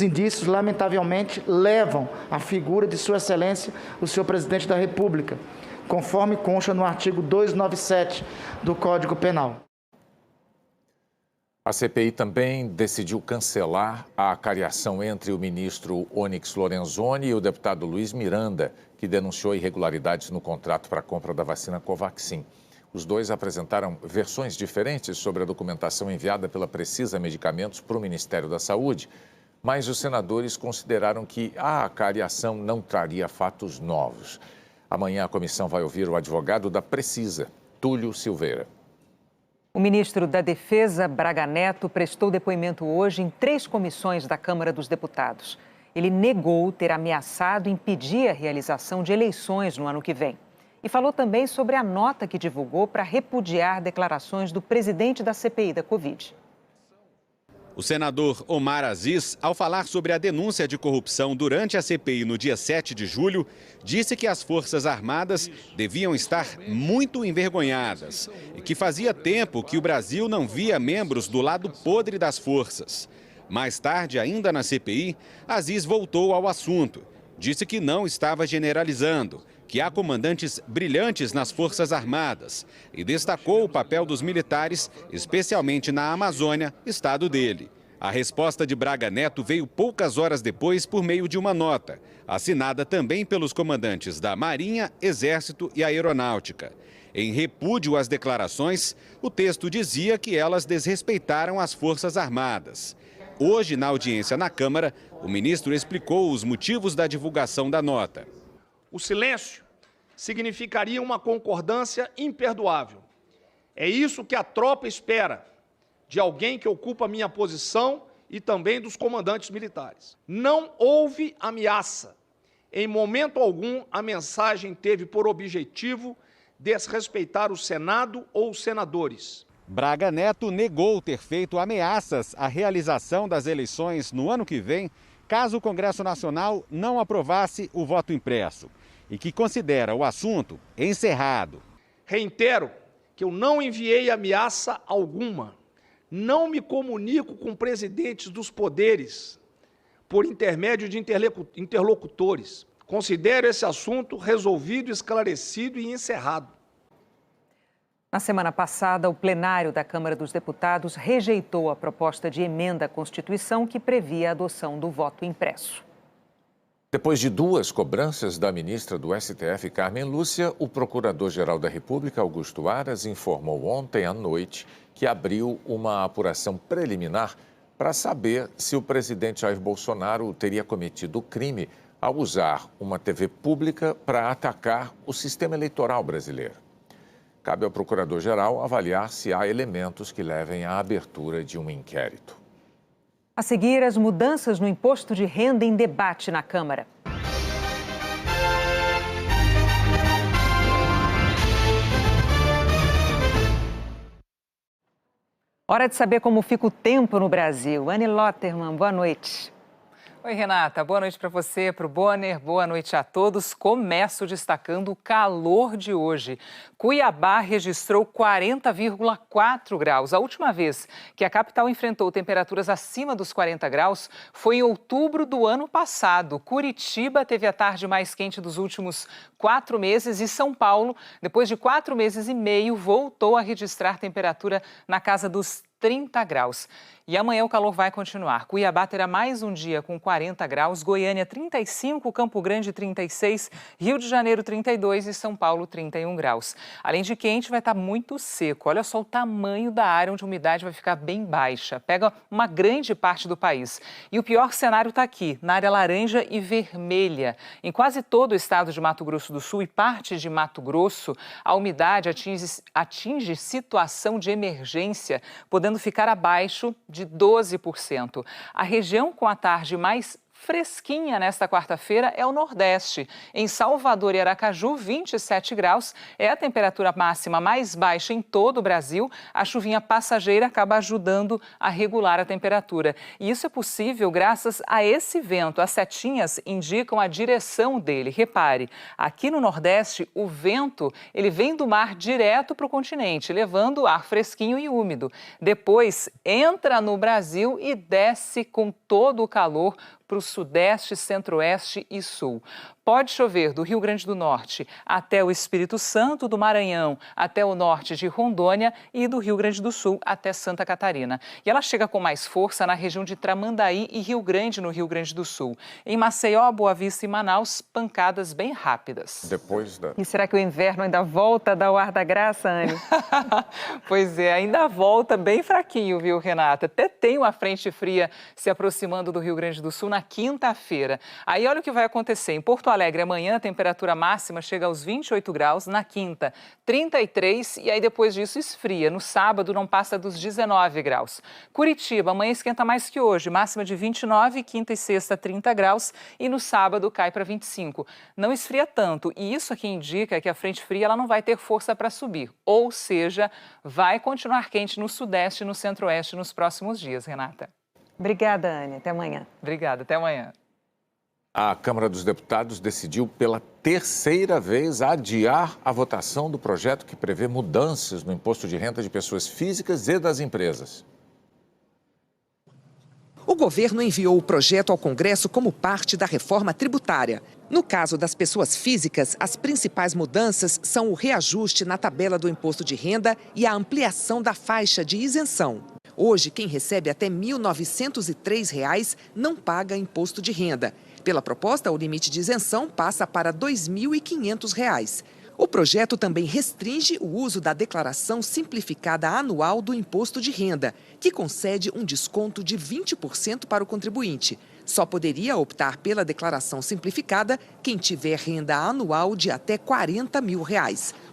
indícios, lamentavelmente, levam à figura de Sua Excelência, o senhor presidente da República, conforme consta no artigo 297 do Código Penal. A CPI também decidiu cancelar a cariação entre o ministro Onyx Lorenzoni e o deputado Luiz Miranda, que denunciou irregularidades no contrato para a compra da vacina Covaxin. Os dois apresentaram versões diferentes sobre a documentação enviada pela Precisa Medicamentos para o Ministério da Saúde, mas os senadores consideraram que a cariação não traria fatos novos. Amanhã a comissão vai ouvir o advogado da Precisa, Túlio Silveira. O ministro da Defesa, Braga Neto, prestou depoimento hoje em 3 comissões da Câmara dos Deputados. Ele negou ter ameaçado impedir a realização de eleições no ano que vem. E falou também sobre a nota que divulgou para repudiar declarações do presidente da CPI da Covid. O senador Omar Aziz, ao falar sobre a denúncia de corrupção durante a CPI no dia 7 de julho, disse que as Forças Armadas deviam estar muito envergonhadas e que fazia tempo que o Brasil não via membros do lado podre das forças. Mais tarde, ainda na CPI, Aziz voltou ao assunto. Disse que não estava generalizando, que há comandantes brilhantes nas Forças Armadas e destacou o papel dos militares, especialmente na Amazônia, estado dele. A resposta de Braga Neto veio poucas horas depois por meio de uma nota, assinada também pelos comandantes da Marinha, Exército e Aeronáutica. Em repúdio às declarações, o texto dizia que elas desrespeitaram as Forças Armadas. Hoje, na audiência na Câmara, o ministro explicou os motivos da divulgação da nota. O silêncio significaria uma concordância imperdoável. É isso que a tropa espera de alguém que ocupa a minha posição e também dos comandantes militares. Não houve ameaça. Em momento algum, a mensagem teve por objetivo desrespeitar o Senado ou os senadores. Braga Neto negou ter feito ameaças à realização das eleições no ano que vem, caso o Congresso Nacional não aprovasse o voto impresso, e que considera o assunto encerrado. Reitero que eu não enviei ameaça alguma. Não me comunico com presidentes dos poderes por intermédio de interlocutores. Considero esse assunto resolvido, esclarecido e encerrado. Na semana passada, o plenário da Câmara dos Deputados rejeitou a proposta de emenda à Constituição que previa a adoção do voto impresso. Depois de 2 cobranças da ministra do STF, Carmen Lúcia, o Procurador-Geral da República, Augusto Aras, informou ontem à noite que abriu uma apuração preliminar para saber se o presidente Jair Bolsonaro teria cometido o crime ao usar uma TV pública para atacar o sistema eleitoral brasileiro. Cabe ao Procurador-Geral avaliar se há elementos que levem à abertura de um inquérito. A seguir, as mudanças no imposto de renda em debate na Câmara. Hora de saber como fica o tempo no Brasil. Anne Lotterman, boa noite. Oi, Renata. Boa noite para você, para o Bonner. Boa noite a todos. Começo destacando o calor de hoje. Cuiabá registrou 40,4 graus. A última vez que a capital enfrentou temperaturas acima dos 40 graus foi em outubro do ano passado. Curitiba teve a tarde mais quente dos últimos 4 meses e São Paulo, depois de 4 meses e meio, voltou a registrar temperatura na casa dos 30 graus. E amanhã o calor vai continuar. Cuiabá terá mais um dia com 40 graus, Goiânia 35, Campo Grande 36, Rio de Janeiro 32 e São Paulo 31 graus. Além de quente, vai estar muito seco. Olha só o tamanho da área onde a umidade vai ficar bem baixa. Pega uma grande parte do país. E o pior cenário está aqui, na área laranja e vermelha. Em quase todo o estado de Mato Grosso do Sul e parte de Mato Grosso, a umidade atinge situação de emergência, podendo ficar abaixo de 12%. A região com a tarde mais fresquinha nesta quarta-feira é o Nordeste. Em Salvador e Aracaju, 27 graus. É a temperatura máxima mais baixa em todo o Brasil. A chuvinha passageira acaba ajudando a regular a temperatura. E isso é possível graças a esse vento. As setinhas indicam a direção dele. Repare, aqui no Nordeste, o vento ele vem do mar direto para o continente, levando ar fresquinho e úmido. Depois, entra no Brasil e desce com todo o calor para o Sudeste, Centro-Oeste e Sul. Pode chover do Rio Grande do Norte até o Espírito Santo, do Maranhão até o norte de Rondônia e do Rio Grande do Sul até Santa Catarina. E ela chega com mais força na região de Tramandaí e Rio Grande, no Rio Grande do Sul. Em Maceió, Boa Vista e Manaus, pancadas bem rápidas. E será que o inverno ainda volta a dar o ar da graça, Anne? Pois é, ainda volta bem fraquinho, viu, Renata? Até tem uma frente fria se aproximando do Rio Grande do Sul na quinta-feira. Aí olha o que vai acontecer. Em Porto Alegre, amanhã a temperatura máxima chega aos 28 graus, na quinta 33 e aí depois disso esfria. No sábado não passa dos 19 graus. Curitiba, amanhã esquenta mais que hoje, máxima de 29, quinta e sexta 30 graus e no sábado cai para 25. Não esfria tanto e isso aqui indica que a frente fria ela não vai ter força para subir, ou seja, vai continuar quente no Sudeste e no Centro-Oeste nos próximos dias, Renata. Obrigada, Anne. Até amanhã. Obrigada. Até amanhã. A Câmara dos Deputados decidiu pela terceira vez adiar a votação do projeto que prevê mudanças no imposto de renda de pessoas físicas e das empresas. O governo enviou o projeto ao Congresso como parte da reforma tributária. No caso das pessoas físicas, as principais mudanças são o reajuste na tabela do imposto de renda e a ampliação da faixa de isenção. Hoje, quem recebe até R$ 1.903 não paga imposto de renda. Pela proposta, o limite de isenção passa para R$ 2.500. O projeto também restringe o uso da declaração simplificada anual do imposto de renda, que concede um desconto de 20% para o contribuinte. Só poderia optar pela declaração simplificada quem tiver renda anual de até R$ 40 mil.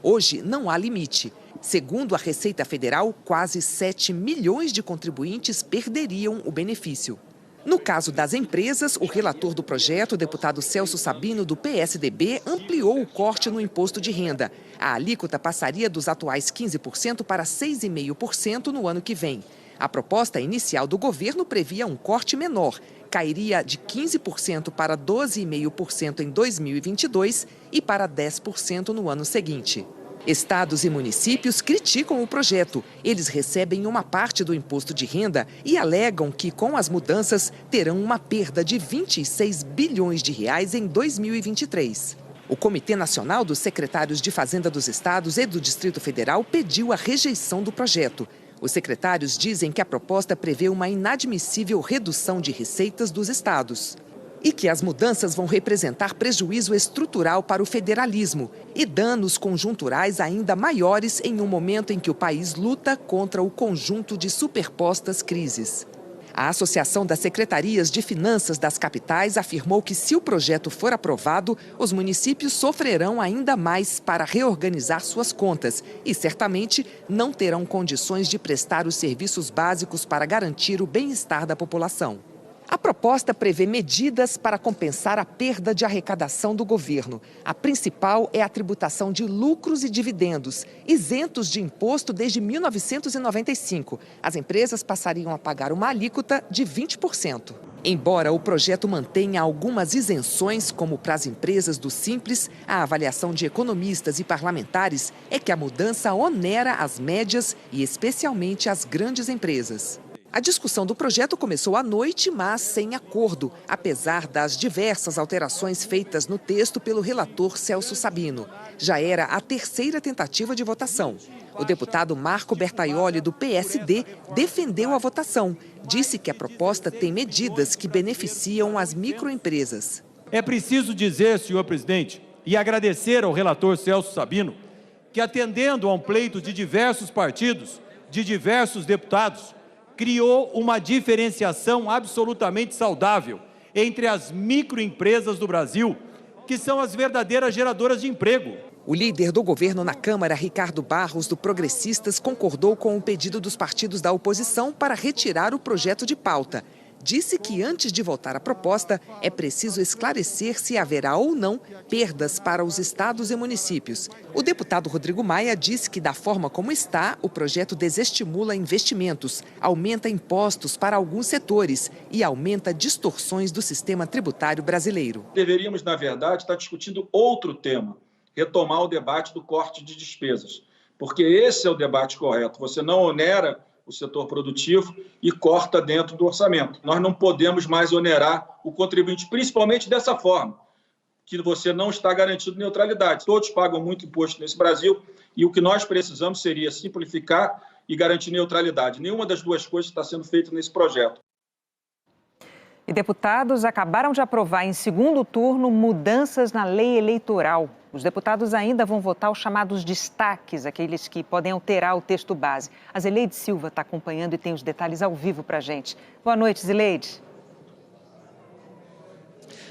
Hoje não há limite. Segundo a Receita Federal, quase 7 milhões de contribuintes perderiam o benefício. No caso das empresas, o relator do projeto, o deputado Celso Sabino, do PSDB, ampliou o corte no imposto de renda. A alíquota passaria dos atuais 15% para 6,5% no ano que vem. A proposta inicial do governo previa um corte menor. Cairia de 15% para 12,5% em 2022 e para 10% no ano seguinte. Estados e municípios criticam o projeto. Eles recebem uma parte do imposto de renda e alegam que, com as mudanças, terão uma perda de 26 bilhões de reais em 2023. O Comitê Nacional dos Secretários de Fazenda dos Estados e do Distrito Federal pediu a rejeição do projeto. Os secretários dizem que a proposta prevê uma inadmissível redução de receitas dos estados e que as mudanças vão representar prejuízo estrutural para o federalismo e danos conjunturais ainda maiores em um momento em que o país luta contra o conjunto de superpostas crises. A Associação das Secretarias de Finanças das capitais afirmou que, se o projeto for aprovado, os municípios sofrerão ainda mais para reorganizar suas contas e, certamente, não terão condições de prestar os serviços básicos para garantir o bem-estar da população. A proposta prevê medidas para compensar a perda de arrecadação do governo. A principal é a tributação de lucros e dividendos, isentos de imposto desde 1995. As empresas passariam a pagar uma alíquota de 20%. Embora o projeto mantenha algumas isenções, como para as empresas do Simples, a avaliação de economistas e parlamentares é que a mudança onera as médias e especialmente as grandes empresas. A discussão do projeto começou à noite, mas sem acordo, apesar das diversas alterações feitas no texto pelo relator Celso Sabino. Já era a terceira tentativa de votação. O deputado Marco Bertaioli, do PSD, defendeu a votação. Disse que a proposta tem medidas que beneficiam as microempresas. É preciso dizer, senhor presidente, e agradecer ao relator Celso Sabino, que atendendo a um pleito de diversos partidos, de diversos deputados, criou uma diferenciação absolutamente saudável entre as microempresas do Brasil, que são as verdadeiras geradoras de emprego. O líder do governo na Câmara, Ricardo Barros, do Progressistas, concordou com o pedido dos partidos da oposição para retirar o projeto de pauta. Disse que, antes de votar a proposta, é preciso esclarecer se haverá ou não perdas para os estados e municípios. O deputado Rodrigo Maia disse que, da forma como está, o projeto desestimula investimentos, aumenta impostos para alguns setores e aumenta distorções do sistema tributário brasileiro. Deveríamos, na verdade, estar discutindo outro tema, retomar o debate do corte de despesas, porque esse é o debate correto. Você não onera o setor produtivo e corta dentro do orçamento. Nós não podemos mais onerar o contribuinte, principalmente dessa forma, que você não está garantindo neutralidade. Todos pagam muito imposto nesse Brasil e o que nós precisamos seria simplificar e garantir neutralidade. Nenhuma das duas coisas está sendo feita nesse projeto. E deputados acabaram de aprovar em segundo turno mudanças na lei eleitoral. Os deputados ainda vão votar os chamados destaques, aqueles que podem alterar o texto base. A Zileide Silva está acompanhando e tem os detalhes ao vivo para a gente. Boa noite, Zileide.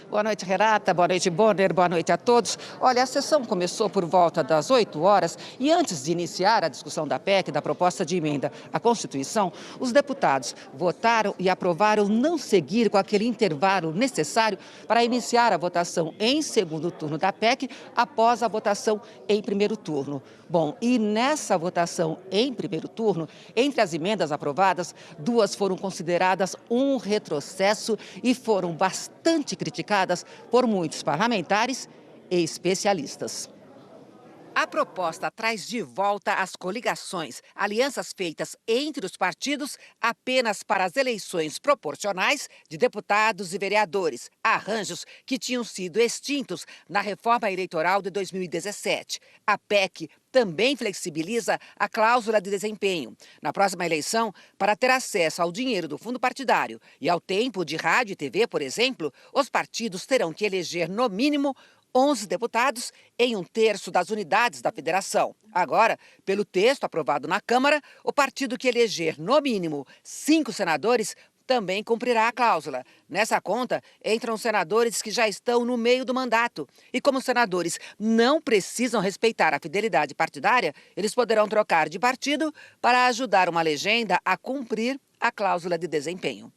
Boa noite, Renata. Boa noite, Bonner. Boa noite a todos. Olha, a sessão começou por volta das 8 horas e antes de iniciar a discussão da PEC, da proposta de emenda à Constituição, os deputados votaram e aprovaram não seguir com aquele intervalo necessário para iniciar a votação em segundo turno da PEC após a votação em primeiro turno. Bom, e nessa votação em primeiro turno, entre as emendas aprovadas, duas foram consideradas um retrocesso e foram bastante criticadas por muitos parlamentares e especialistas. A proposta traz de volta as coligações, alianças feitas entre os partidos apenas para as eleições proporcionais de deputados e vereadores, arranjos que tinham sido extintos na reforma eleitoral de 2017. A PEC também flexibiliza a cláusula de desempenho. Na próxima eleição, para ter acesso ao dinheiro do fundo partidário e ao tempo de rádio e TV, por exemplo, os partidos terão que eleger, no mínimo, 11 deputados em 1/3 das unidades da federação. Agora, pelo texto aprovado na Câmara, o partido que eleger, no mínimo, 5 senadores também cumprirá a cláusula. Nessa conta, entram senadores que já estão no meio do mandato. E como os senadores não precisam respeitar a fidelidade partidária, eles poderão trocar de partido para ajudar uma legenda a cumprir a cláusula de desempenho.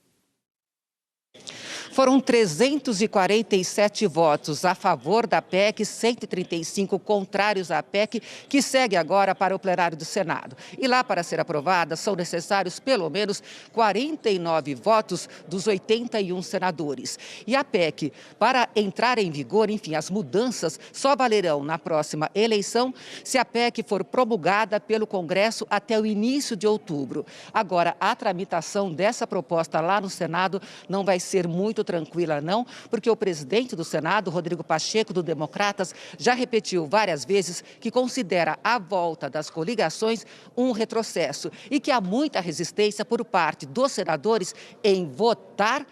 Foram 347 votos a favor da PEC, 135 contrários à PEC, que segue agora para o plenário do Senado. E lá, para ser aprovada, são necessários pelo menos 49 votos dos 81 senadores. E a PEC, para entrar em vigor, enfim, as mudanças só valerão na próxima eleição se a PEC for promulgada pelo Congresso até o início de outubro. Agora, a tramitação dessa proposta lá no Senado não vai ser muito tranquila, não, porque o presidente do Senado, Rodrigo Pacheco, do Democratas, já repetiu várias vezes que considera a volta das coligações um retrocesso e que há muita resistência por parte dos senadores em votar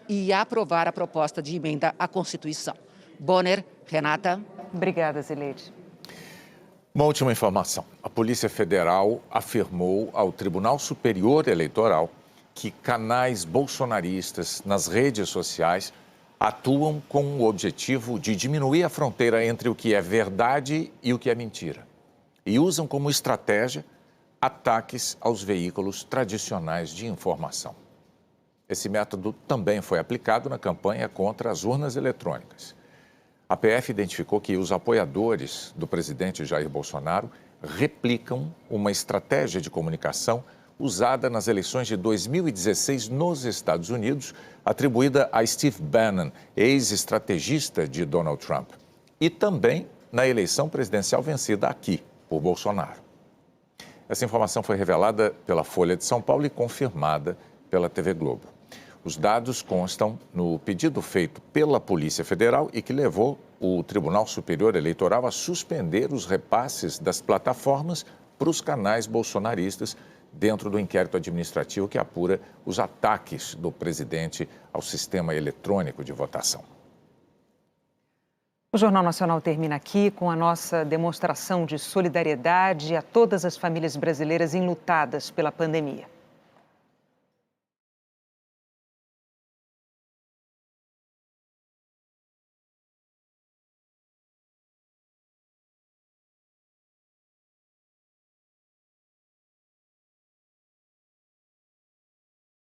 e aprovar a proposta de emenda à Constituição. Bonner, Renata. Obrigada, Zileide. Uma última informação. A Polícia Federal afirmou ao Tribunal Superior Eleitoral que canais bolsonaristas nas redes sociais atuam com o objetivo de diminuir a fronteira entre o que é verdade e o que é mentira. E usam como estratégia ataques aos veículos tradicionais de informação. Esse método também foi aplicado na campanha contra as urnas eletrônicas. A PF identificou que os apoiadores do presidente Jair Bolsonaro replicam uma estratégia de comunicação usada nas eleições de 2016 nos Estados Unidos, atribuída a Steve Bannon, ex-estrategista de Donald Trump, e também na eleição presidencial vencida aqui por Bolsonaro. Essa informação foi revelada pela Folha de São Paulo e confirmada pela TV Globo. Os dados constam no pedido feito pela Polícia Federal e que levou o Tribunal Superior Eleitoral a suspender os repasses das plataformas para os canais bolsonaristas dentro do inquérito administrativo que apura os ataques do presidente ao sistema eletrônico de votação. O Jornal Nacional termina aqui com a nossa demonstração de solidariedade a todas as famílias brasileiras enlutadas pela pandemia.